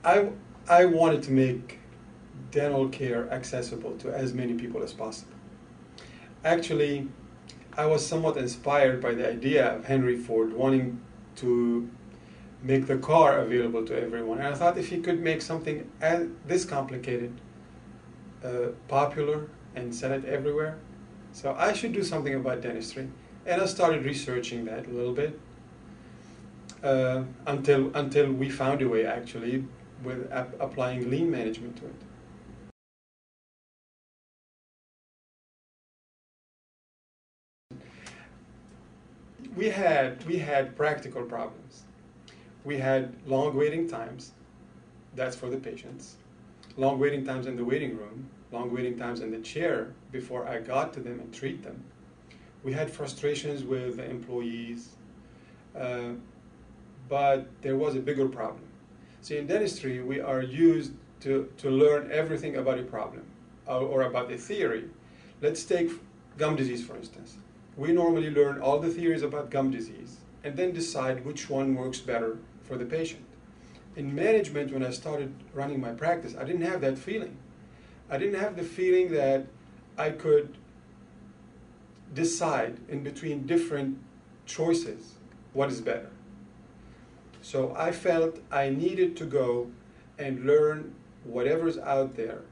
I, I wanted to make dental care accessible to as many people as possible. Actually, I was somewhat inspired by the idea of Henry Ford wanting to make the car available to everyone. And I thought if he could make something this complicated popular and sell it everywhere, so I should do something about dentistry. And I started researching that a little bit until we found a way actually with applying lean management to it. We had practical problems. We had long waiting times. That's for the patients. Long waiting times in the waiting room. Long waiting times in the chair before I got to them and treat them. We had frustrations with the employees, but there was a bigger problem. See, in dentistry, we are used to learn everything about a problem or about a theory. Let's take gum disease, for instance. We normally learn all the theories about gum disease and then decide which one works better for the patient. In management, when I started running my practice, I didn't have that feeling. I didn't have the feeling that I could decide in between different choices what is better. So I felt I needed to go and learn whatever's out there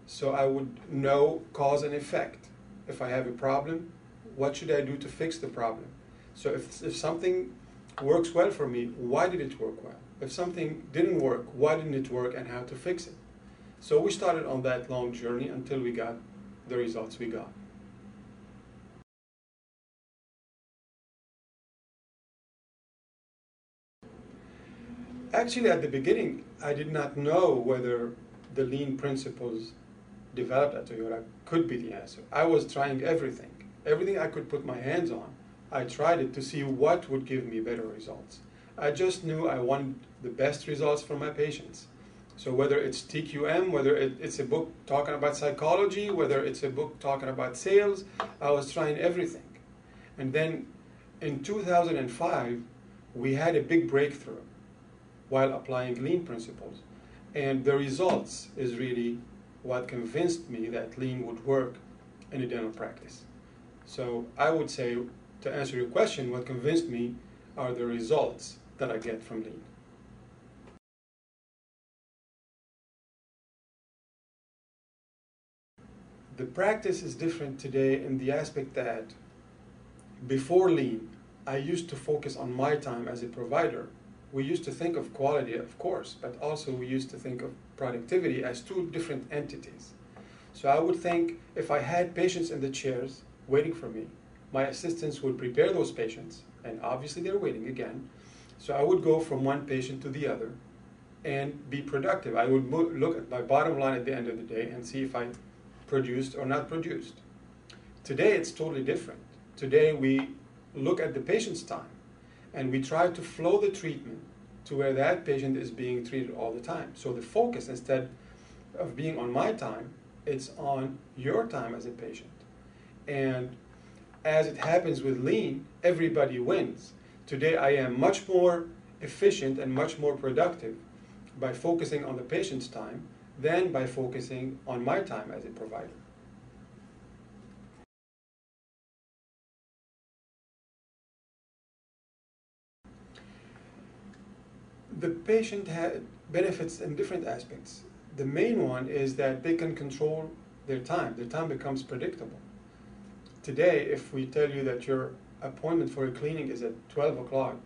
so I would know cause and effect. If I have a problem, what should I do to fix the problem? So if something works well for me, why did it work well? If something didn't work, why didn't it work and how to fix it? So we started on that long journey until we got the results we got. Actually, at the beginning, I did not know whether the lean principles developed at Toyota could be the answer. I was trying everything. Everything I could put my hands on, I tried it to see what would give me better results. I just knew I wanted the best results for my patients. So whether it's TQM, whether it's a book talking about psychology, whether it's a book talking about sales, I was trying everything. And then in 2005, we had a big breakthrough while applying lean principles. And the results is really what convinced me that lean would work in a dental practice. So I would say, to answer your question, what convinced me are the results that I get from lean. The practice is different today in the aspect that before lean, I used to focus on my time as a provider. We used to think of quality, of course, but also we used to think of productivity as two different entities. So I would think if I had patients in the chairs waiting for me, my assistants would prepare those patients, and obviously they're waiting again. So I would go from one patient to the other and be productive. I would look at my bottom line at the end of the day and see if I produced or not produced. Today it's totally different. Today we look at the patient's time and we try to flow the treatment to where that patient is being treated all the time. So the focus, instead of being on my time, it's on your time as a patient. And as it happens with lean, everybody wins. Today I am much more efficient and much more productive by focusing on the patient's time than by focusing on my time as a provider. The patient benefits in different aspects. The main one is that they can control their time. Their time becomes predictable. Today, if we tell you that your appointment for a cleaning is at 12 o'clock,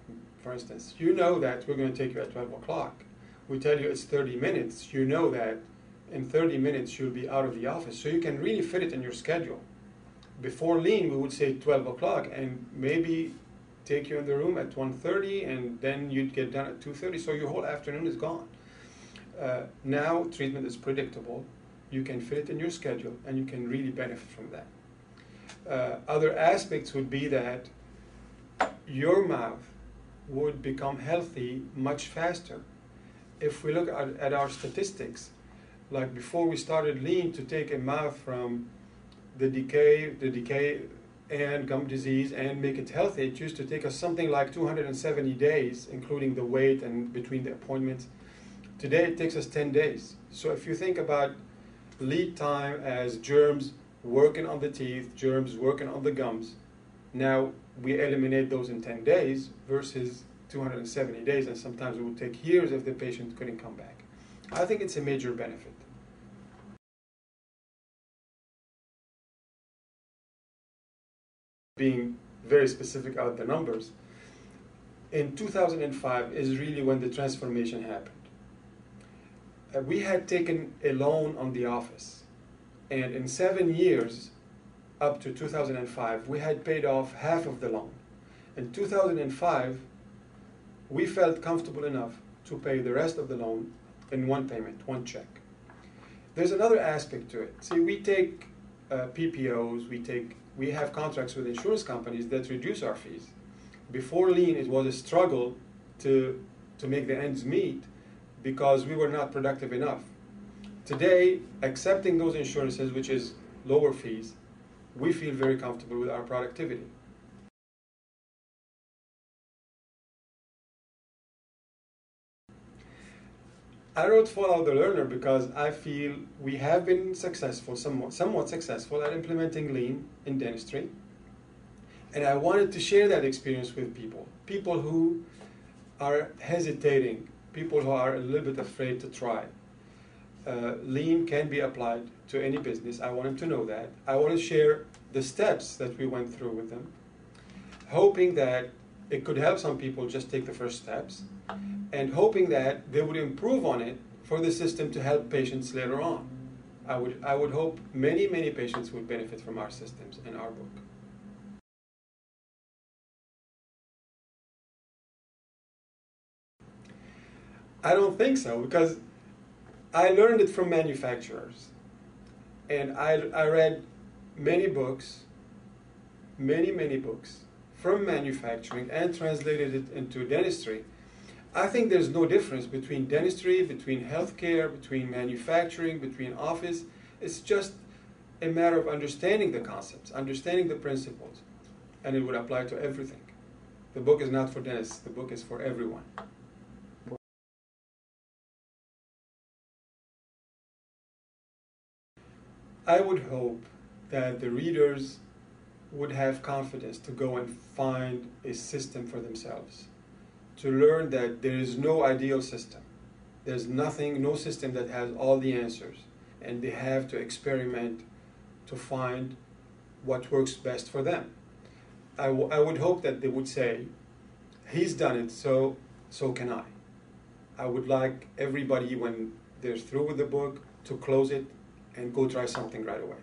for instance, you know that we're going to take you at 12 o'clock. We tell you it's 30 minutes, you know that in 30 minutes you'll be out of the office, so you can really fit it in your schedule. Before lean, we would say 12 o'clock and maybe take you in the room at 1:30 and then you'd get done at 2:30, so your whole afternoon is gone. Now treatment is predictable, you can fit it in your schedule and you can really benefit from that. Other aspects would be that your mouth would become healthy much faster. If we look at our statistics, like before we started lean, to take a mouth from the decay and gum disease and make it healthy, it used to take us something like 270 days, including the wait and between the appointments, Today it takes us 10 days. So if you think about lead time as germs working on the teeth, germs working on the gums, now we eliminate those in 10 days versus 270 days, and sometimes it would take years if the patient couldn't come back. I think it's a major benefit. Being very specific about the numbers, in 2005 is really when the transformation happened. We had taken a loan on the office, and in 7 years, up to 2005, we had paid off half of the loan. In 2005, we felt comfortable enough to pay the rest of the loan in one payment, one check. There's another aspect to it. See, we take PPOs, we have contracts with insurance companies that reduce our fees. Before Lean, it was a struggle to make the ends meet because we were not productive enough. Today, accepting those insurances, which is lower fees, we feel very comfortable with our productivity. I wrote Follow the Learner because I feel we have been successful, somewhat successful at implementing Lean in dentistry. And I wanted to share that experience with people who are hesitating, people who are a little bit afraid to try. Lean can be applied to any business. I want them to know that. I want to share the steps that we went through with them, hoping that it could help some people just take the first steps, and hoping that they would improve on it for the system to help patients later on. I would hope many, many patients would benefit from our systems and our book. I don't think so, because I learned it from manufacturers. And I read many books, many books from manufacturing and translated it into dentistry. I think there's no difference between dentistry, between healthcare, between manufacturing, between office. It's just a matter of understanding the concepts, understanding the principles, and it would apply to everything. The book is not for dentists, the book is for everyone. I would hope that the readers would have confidence to go and find a system for themselves, to learn that there is no ideal system. There's no system that has all the answers, and they have to experiment to find what works best for them. I would hope that they would say, he's done it, so can I. I would like everybody, when they're through with the book, to close it and go try something right away.